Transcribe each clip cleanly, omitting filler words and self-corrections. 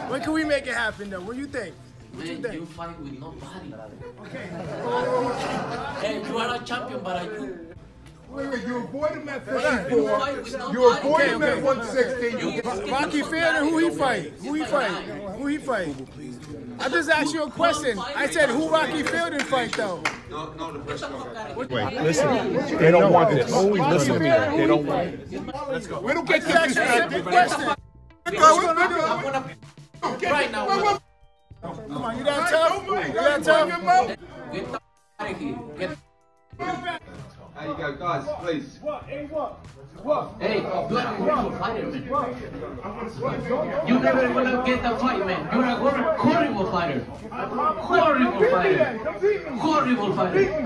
When can we make it happen, though? What do you think? What you think? You fight with nobody. Okay. Hey, you are a champion, but Wait, you avoid him at 54. You avoid him at 160. Rocky Fielding, who he fight? Who he fight? Who he fight? I just asked you a question. I said, who Rocky Fielding fight, though? No, the first one. Wait, listen. They don't want this. Listen to me. They don't want it. Let's go. We don't get You asked you a simple question. right now. Come on, you that tough? You that tough? Get the out of here. Get. How you go, guys? Please. Hey, you're a horrible fighter, man. You're never gonna get the fight, man. You're a horrible fighter. Horrible fighter. Horrible fighter.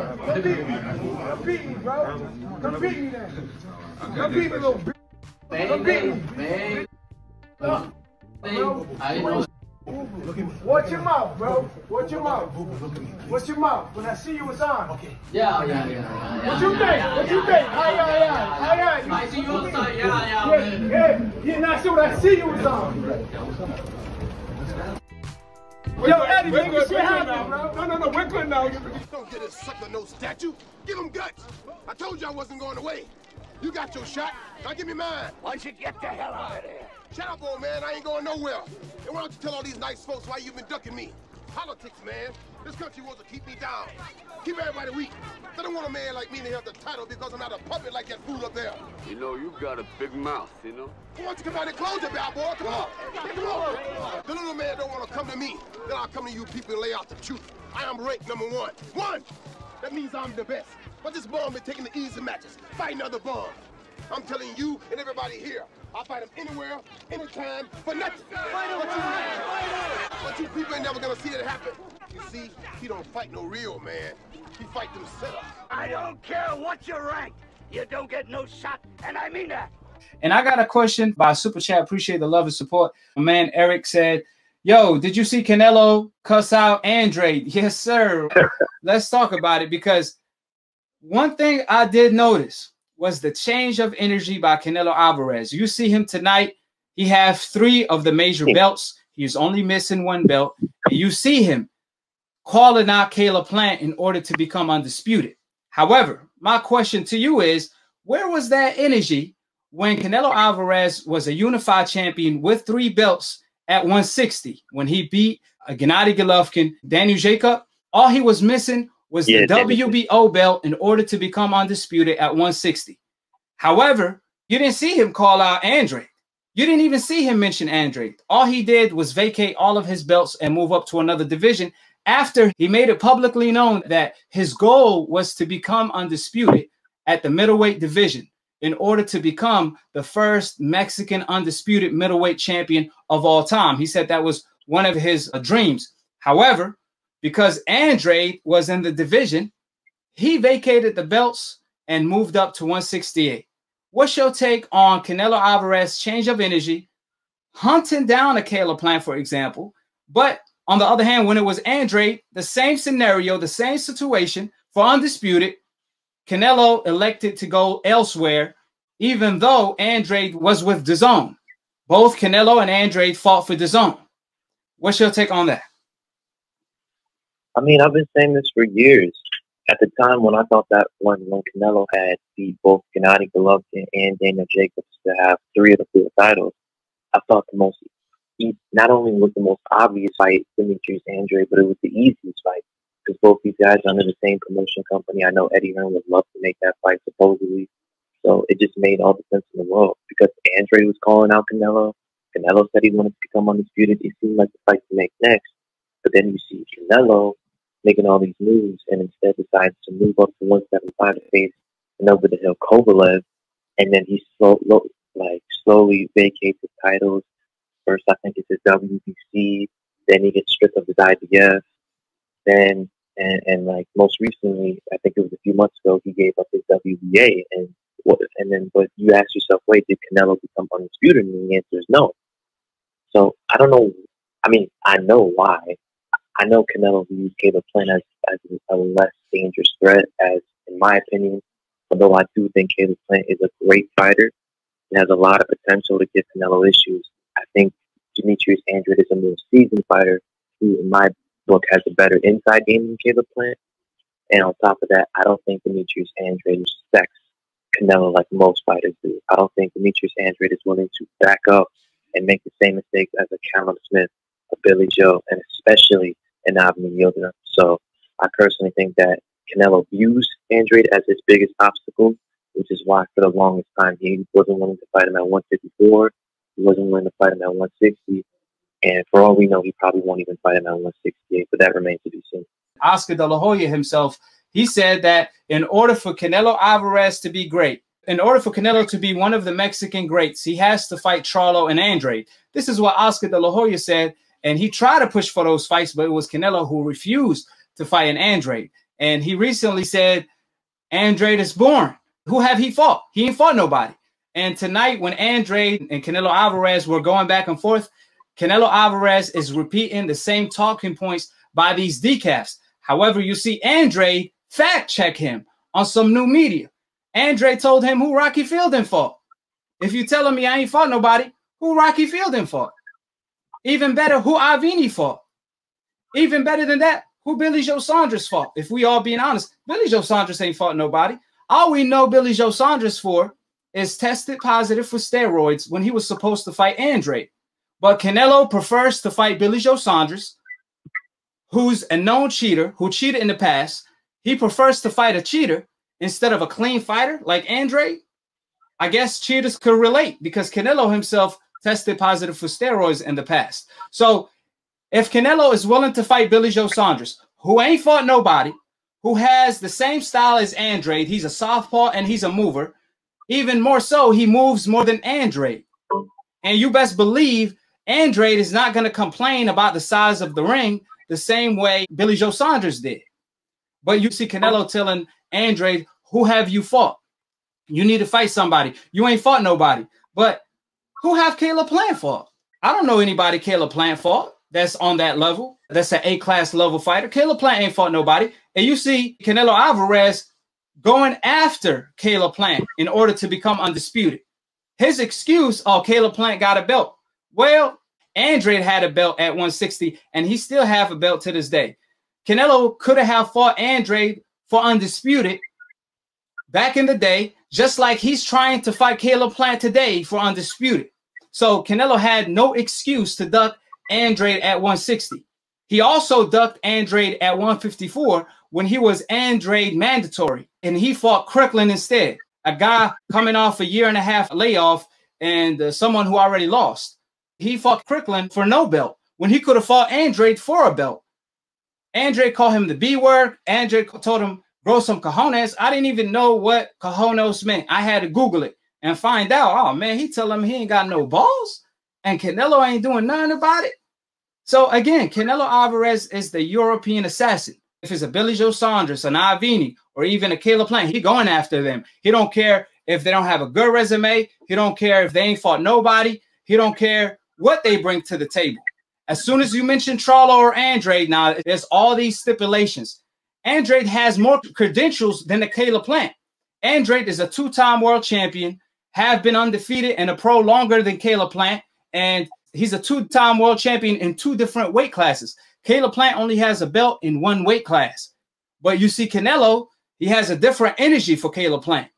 Compete me, bro. Compete me then. Compete me, little bitch. Compete me. I know. Watch your mouth, bro. Watch your mouth. Watch your mouth. When I see you, it's on. Okay. Yeah. What you think? What you think? Aye. I see you outside. Yeah. Yeah, not sure when I see you, it's on. Yo, Eddie, make this shit happen, bro. No, we're good now. Don't get a sucker no statue. Give him guts. I told you I wasn't going away. You got your shot. Now give me mine. Why don't you get the hell out of there? Shut up, old man. I ain't going nowhere. And why don't you tell all these nice folks why you've been ducking me? Politics, man. This country wants to keep me down. Keep everybody weak. They don't want a man like me to have the title because I'm not a puppet like that fool up there. You know, you've got a big mouth, you know? Why don't you come out and close your bell, boy? Come on. Come on. The little man don't want to come to me. Then I'll come to you people and lay out the truth. I am ranked number one. One! That means I'm the best. But this bum been taking the easy matches, fighting other bums. I'm telling you and everybody here, I'll fight him anywhere, anytime, for nothing. But you people ain't never gonna see it happen. You see, he don't fight no real man. He fight them setups. I don't care what you rank. You don't get no shot, and I mean that. And I got a question by Super Chat. Appreciate the love and support. My man Eric said, yo, did you see Canelo cuss out Andrade? Yes, sir. Let's talk about it, because one thing I did notice was the change of energy by Canelo Alvarez. You see him tonight. He has 3 of the major belts. He's only missing 1 belt. And you see him calling out Caleb Plant in order to become undisputed. However, my question to you is, where was that energy when Canelo Alvarez was a unified champion with 3 belts at 160? When he beat Gennady Golovkin, Daniel Jacob, all he was missing was the WBO belt in order to become undisputed at 160. However, you didn't see him call out Andrade. You didn't even see him mention Andrade. All he did was vacate all of his belts and move up to another division after he made it publicly known that his goal was to become undisputed at the middleweight division in order to become the first Mexican undisputed middleweight champion of all time. He said that was one of his dreams. However, because Andrade was in the division, he vacated the belts and moved up to 168. What's your take on Canelo Alvarez's change of energy, hunting down a Caleb Plant, for example? But on the other hand, when it was Andrade, the same scenario, the same situation for undisputed, Canelo elected to go elsewhere, even though Andrade was with DAZN. Both Canelo and Andrade fought for DAZN. What's your take on that? I mean, I've been saying this for years. At the time when I thought that when Canelo had beat both Gennady Golovkin and Daniel Jacobs to have 3 of the 4 titles, I thought the most, not only was the most obvious fight Demetrius Andrade, but it was the easiest fight, because both these guys are under the same promotion company. I know Eddie Hearn would love to make that fight, supposedly. So it just made all the sense in the world, because Andrade was calling out Canelo. Canelo said he wanted to become undisputed. It seemed like the fight to make next. But then you see Canelo making all these moves, and instead decides to move up to 175 to face an over-the-hill Kovalev, and then he slowly vacates his titles. First, I think it's his WBC, then he gets stripped of his IBF, then, and like most recently, I think it was a few months ago, he gave up his WBA, but you ask yourself, wait, did Canelo become undisputed? And the answer is no. So, I don't know, I mean, I know why. I know Canelo views Caleb Plant as a less dangerous threat, as in my opinion, although I do think Caleb Plant is a great fighter and has a lot of potential to give Canelo issues. I think Demetrius Andrade is a more seasoned fighter who, in my book, has a better inside game than Caleb Plant. And on top of that, I don't think Demetrius Andrade respects Canelo like most fighters do. I don't think Demetrius Andrade is willing to back up and make the same mistakes as a Callum Smith, a Billy Joe, and especially an Avni Yildirim. So I personally think that Canelo views Andrade as his biggest obstacle, which is why for the longest time he wasn't willing to fight him at 154. He wasn't willing to fight him at 160. And for all we know, he probably won't even fight him at 168, but that remains to be seen. Oscar De La Hoya himself, he said that in order for Canelo Alvarez to be great, in order for Canelo to be one of the Mexican greats, he has to fight Charlo and Andrade. This is what Oscar De La Hoya said, and he tried to push for those fights, but it was Canelo who refused to fight an Andrade. And he recently said, Andrade is boring. Who have he fought? He ain't fought nobody. And tonight, when Andrade and Canelo Alvarez were going back and forth, Canelo Alvarez is repeating the same talking points by these decafs. However, you see Andrade fact check him on some new media. Andrade told him who Rocky Fielding fought. If you telling me I ain't fought nobody, who Rocky Fielding fought? Even better, who Avni fought? Even better than that, who Billy Joe Saunders fought? If we all being honest, Billy Joe Saunders ain't fought nobody. All we know Billy Joe Saunders for is tested positive for steroids when he was supposed to fight Andrade. But Canelo prefers to fight Billy Joe Saunders, who's a known cheater, who cheated in the past. He prefers to fight a cheater instead of a clean fighter like Andrade. I guess cheaters could relate because Canelo himself tested positive for steroids in the past. So if Canelo is willing to fight Billy Joe Saunders, who ain't fought nobody, who has the same style as Andrade, he's a southpaw and he's a mover. Even more so, he moves more than Andrade. And you best believe Andrade is not going to complain about the size of the ring the same way Billy Joe Saunders did. But you see Canelo telling Andrade, who have you fought? You need to fight somebody. You ain't fought nobody. But who have Caleb Plant fought? I don't know anybody Caleb Plant fought that's on that level. That's an A-class level fighter. Caleb Plant ain't fought nobody. And you see Canelo Alvarez going after Caleb Plant in order to become undisputed. His excuse, oh, Caleb Plant got a belt. Well, Andrade had a belt at 160, and he still have a belt to this day. Canelo could have fought Andrade for undisputed back in the day, just like he's trying to fight Caleb Plant today for undisputed. So Canelo had no excuse to duck Andrade at 160. He also ducked Andrade at 154 when he was Andrade mandatory, and he fought Kirkland instead, a guy coming off a 1.5 year layoff and someone who already lost. He fought Kirkland for no belt when he could have fought Andrade for a belt. Andrade called him the B word. Andrade told him, grow some cojones. I didn't even know what cojones meant. I had to Google it and find out. Oh, man, he telling him he ain't got no balls and Canelo ain't doing nothing about it. So, again, Canelo Alvarez is the European assassin. If it's a Billy Joe Saunders, an Avni, or even a Caleb Plant, he going after them. He don't care if they don't have a good resume. He don't care if they ain't fought nobody. He don't care what they bring to the table. As soon as you mention Charlo or Andrade, now there's all these stipulations. Andrade has more credentials than the Caleb Plant. Andrade is a 2-time world champion, have been undefeated and a pro longer than Caleb Plant, and he's a 2-time world champion in 2 different weight classes. Caleb Plant only has a belt in 1 weight class. But you see Canelo, he has a different energy for Caleb Plant.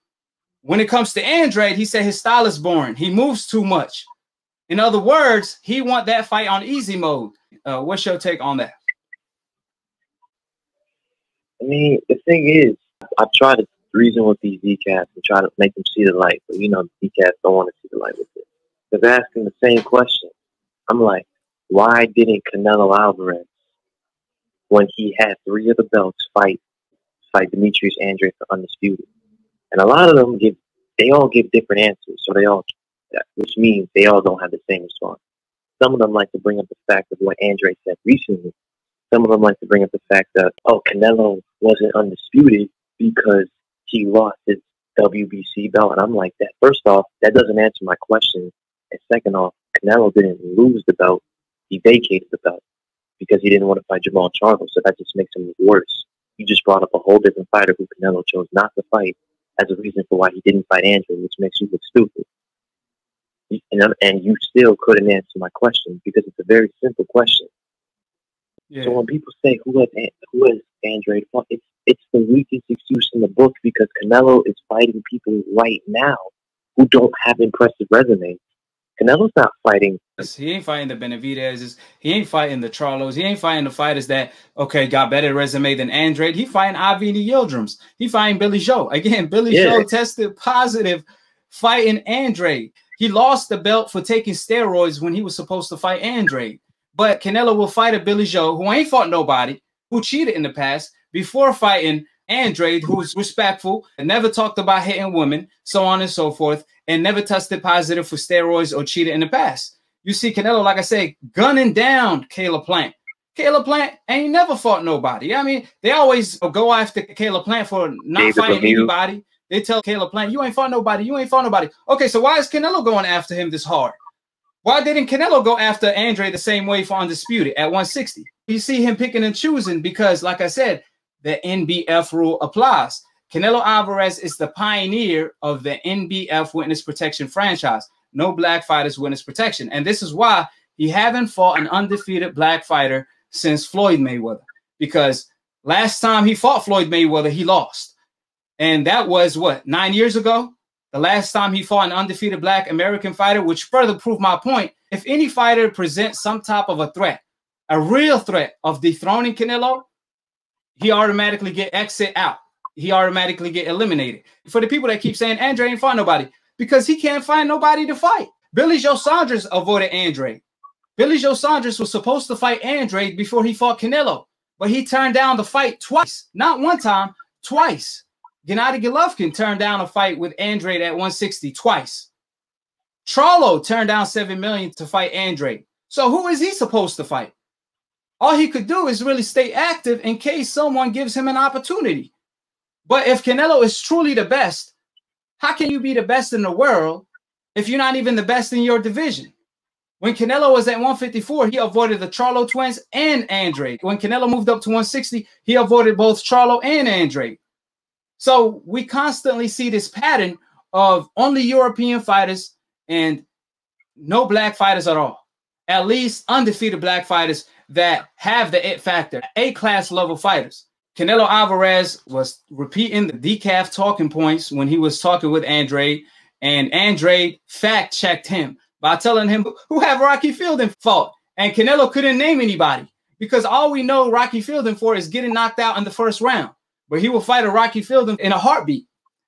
When it comes to Andrade, he said his style is boring. He moves too much. In other words, he want that fight on easy mode. What's your take on that? I mean, the thing is, I try to reason with these decats and try to make them see the light, but you know, the decats don't want to see the light with it. They're asking the same question. I'm like, why didn't Canelo Alvarez, when he had 3 of the belts, fight Demetrius Andrade for undisputed? And a lot of them all give different answers, so which means they all don't have the same response. Some of them like to bring up the fact of what Andrade said recently. Some of them like to bring up the fact that, oh, Canelo wasn't undisputed because he lost his WBC belt. And I'm like, that. First off, that doesn't answer my question. And second off, Canelo didn't lose the belt. He vacated the belt because he didn't want to fight Jamal Charlo. So that just makes him worse. You just brought up a whole different fighter who Canelo chose not to fight as a reason for why he didn't fight Andrade, which makes you look stupid. and you still couldn't answer my question because it's a very simple question. Yeah. So when people say who has Andrade fought, it's the weakest excuse in the book because Canelo is fighting people right now who don't have impressive resumes. Canelo's not fighting. He ain't fighting the Benavidez's. He ain't fighting the Charlos. He ain't fighting the fighters that, okay, got better resume than Andrade. He fighting Avni Yildirim's. He fighting Billy Joe. Again, Billy Joe tested positive fighting Andrade. He lost the belt for taking steroids when he was supposed to fight Andrade. But Canelo will fight a Billy Joe who ain't fought nobody, who cheated in the past, before fighting Andrade, who's respectful and never talked about hitting women, so on and so forth, and never tested positive for steroids or cheated in the past. You see Canelo, like I say, gunning down Caleb Plant. Caleb Plant ain't never fought nobody. I mean, they always go after Caleb Plant for not fighting anybody. They tell Caleb Plant, you ain't fought nobody. You ain't fought nobody. Okay, so why is Canelo going after him this hard? Why didn't Canelo go after Andrade the same way for Undisputed at 160? You see him picking and choosing because, like I said, the NBF rule applies. Canelo Alvarez is the pioneer of the NBF witness protection franchise. No black fighters witness protection. And this is why he haven't fought an undefeated black fighter since Floyd Mayweather. Because last time he fought Floyd Mayweather, he lost. And that was, what, 9 years ago? The last time he fought an undefeated black American fighter, which further proved my point. If any fighter presents some type of a threat, a real threat of dethroning Canelo, he automatically get exit out. He automatically get eliminated. For the people that keep saying Andrade ain't fought nobody, because he can't find nobody to fight. Billy Joe Saunders avoided Andrade. Billy Joe Saunders was supposed to fight Andrade before he fought Canelo, but he turned down the fight twice. Not one time, twice. Gennady Golovkin turned down a fight with Andrade at 160 twice. Charlo turned down $7 million to fight Andrade. So who is he supposed to fight? All he could do is really stay active in case someone gives him an opportunity. But if Canelo is truly the best, how can you be the best in the world if you're not even the best in your division? When Canelo was at 154, he avoided the Charlo twins and Andrade. When Canelo moved up to 160, he avoided both Charlo and Andrade. So we constantly see this pattern of only European fighters and no black fighters at all. At least undefeated black fighters that have the it factor, A-class level fighters. Canelo Alvarez was repeating the decaf talking points when he was talking with Andrade, and Andrade fact-checked him by telling him who have Rocky Fielding fought. And Canelo couldn't name anybody because all we know Rocky Fielding for is getting knocked out in the first round. But he will fight a Rocky Fielding in a heartbeat.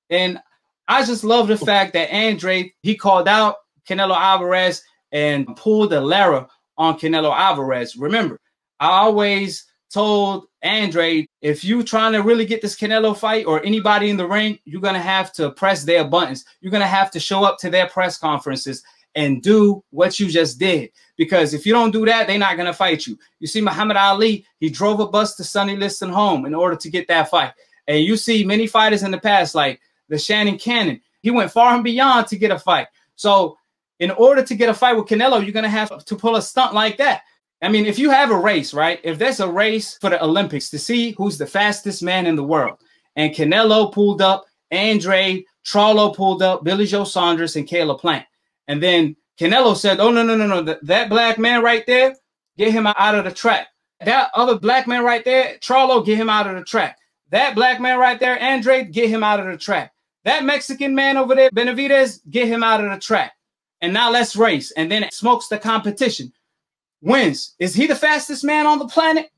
And I just love the fact that Andrade, he called out Canelo Alvarez and pulled the Lara on Canelo Alvarez. Remember, I always told Andrade, if you trying to really get this Canelo fight or anybody in the ring, you're going to have to press their buttons. You're going to have to show up to their press conferences and do what you just did. Because if you don't do that, they're not going to fight you. You see Muhammad Ali, he drove a bus to Sonny Liston home in order to get that fight. And you see many fighters in the past, like the Shannon Cannon, he went far and beyond to get a fight. So in order to get a fight with Canelo, you're going to have to pull a stunt like that. I mean, if you have a race, right? If there's a race for the Olympics to see who's the fastest man in the world, and Canelo pulled up, Andrade, Charlo pulled up, Billy Joe Saunders, and Caleb Plant. And then Canelo said, oh, no. That black man right there, get him out of the track. That other black man right there, Charlo, get him out of the track. That black man right there, Andrade, get him out of the track. That Mexican man over there, Benavidez, get him out of the track. And now let's race. And then it smokes the competition. Wins. Is he the fastest man on the planet?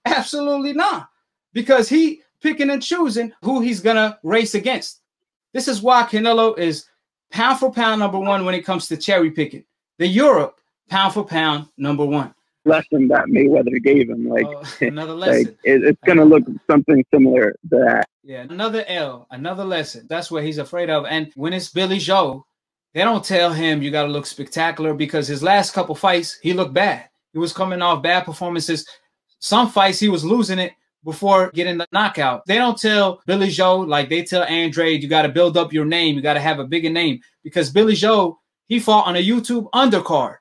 Absolutely not. Because he picking and choosing who he's going to race against. This is why Canelo is pound for pound #1 when it comes to cherry picking. The Europe, pound for pound #1. Lesson that Mayweather gave him. Like, another lesson. Like, it's going to look something similar to that. Yeah, another L, another lesson. That's what he's afraid of. And when it's Billy Joe, they don't tell him you got to look spectacular because his last couple fights, he looked bad. He was coming off bad performances. Some fights, he was losing it before getting the knockout. They don't tell Billy Joe, like they tell Andrade, you got to build up your name. You got to have a bigger name. Because Billy Joe, he fought on a YouTube undercard.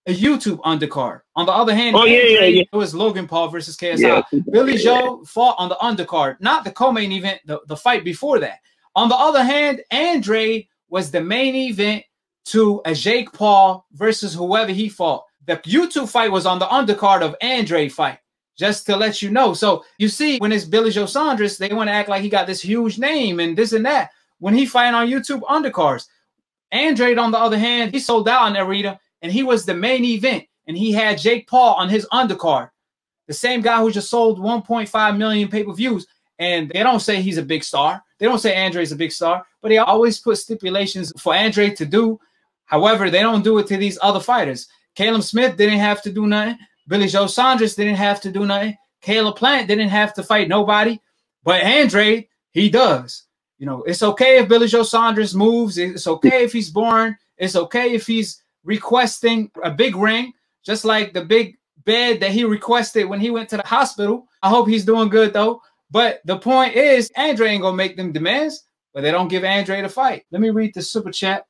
A YouTube undercard. On the other hand, it was Logan Paul versus KSI. Yeah, Billy Joe fought on the undercard, not the co-main event, the fight before that. On the other hand, Andrade was the main event to a Jake Paul versus whoever he fought. The YouTube fight was on the undercard of Andrade fight, just to let you know. So you see, when it's Billy Joe Saunders, they want to act like he got this huge name and this and that. When he fighting on YouTube undercards, Andrade, on the other hand, he sold out in the arena, and he was the main event, and he had Jake Paul on his undercard, the same guy who just sold 1.5 million pay-per-views. And they don't say he's a big star. They don't say Andrade's a big star, but they always put stipulations for Andrade to do. However, they don't do it to these other fighters. Caleb Smith didn't have to do nothing. Billy Joe Saunders didn't have to do nothing. Caleb Plant didn't have to fight nobody. But Andrade, he does. You know, it's okay if Billy Joe Saunders moves. It's okay if he's boring. It's okay if he's requesting a big ring, just like the big bed that he requested when he went to the hospital. I hope he's doing good, though. But the point is, Andrade ain't going to make them demands, but they don't give Andrade a fight. Let me read the super chat.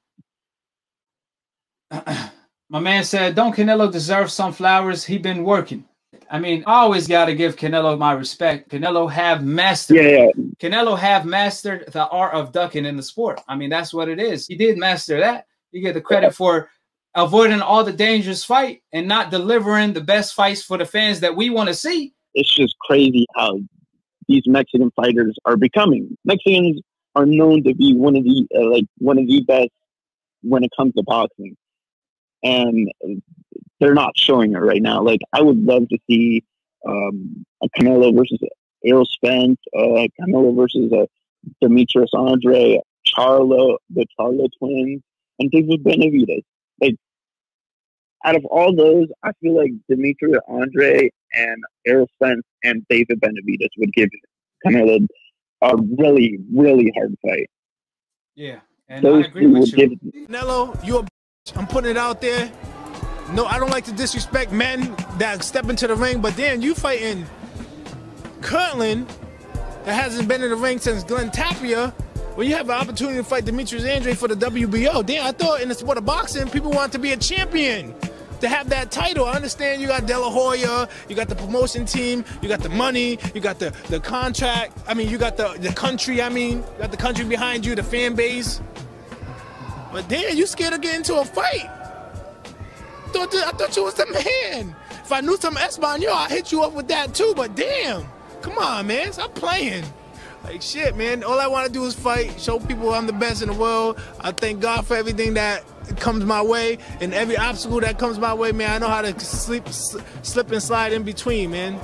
My man said, don't Canelo deserve some flowers? He been working. I mean, I always got to give Canelo my respect. Canelo have mastered. Canelo have mastered the art of ducking in the sport. I mean, that's what it is. He did master that. You get the credit for avoiding all the dangerous fight and not delivering the best fights for the fans that we want to see. It's just crazy how these Mexican fighters are becoming. Mexicans are known to be one of the best when it comes to boxing, and they're not showing it right now. Like, I would love to see a Canelo versus Errol Spence, Canelo versus Demetrius Andrade, the Charlo twins, and David Benavidez. Like, out of all those, I feel like Demetrius Andrade and Errol Spence and David Benavidez would give Canelo a really, really hard fight. Yeah, and I agree with you. Canelo, you're a bitch. I'm putting it out there. No, I don't like to disrespect men that step into the ring, but then you fighting Kirtland that hasn't been in the ring since Glenn Tapia. When you have an opportunity to fight Demetrius Andrade for the WBO, damn, I thought in the sport of boxing, people want to be a champion, to have that title. I understand you got De La Hoya, you got the promotion team, you got the money, you got the contract. I mean, you got the country. I mean, you got the country behind you, the fan base. But damn, you scared of getting into a fight. I thought you was the man. If I knew some Espanol, I'd hit you up with that too. But damn, come on, man, stop playing. Like, shit, man. All I want to do is fight, show people I'm the best in the world. I thank God for everything that comes my way, and every obstacle that comes my way, man. I know how to slip and slide in between, man.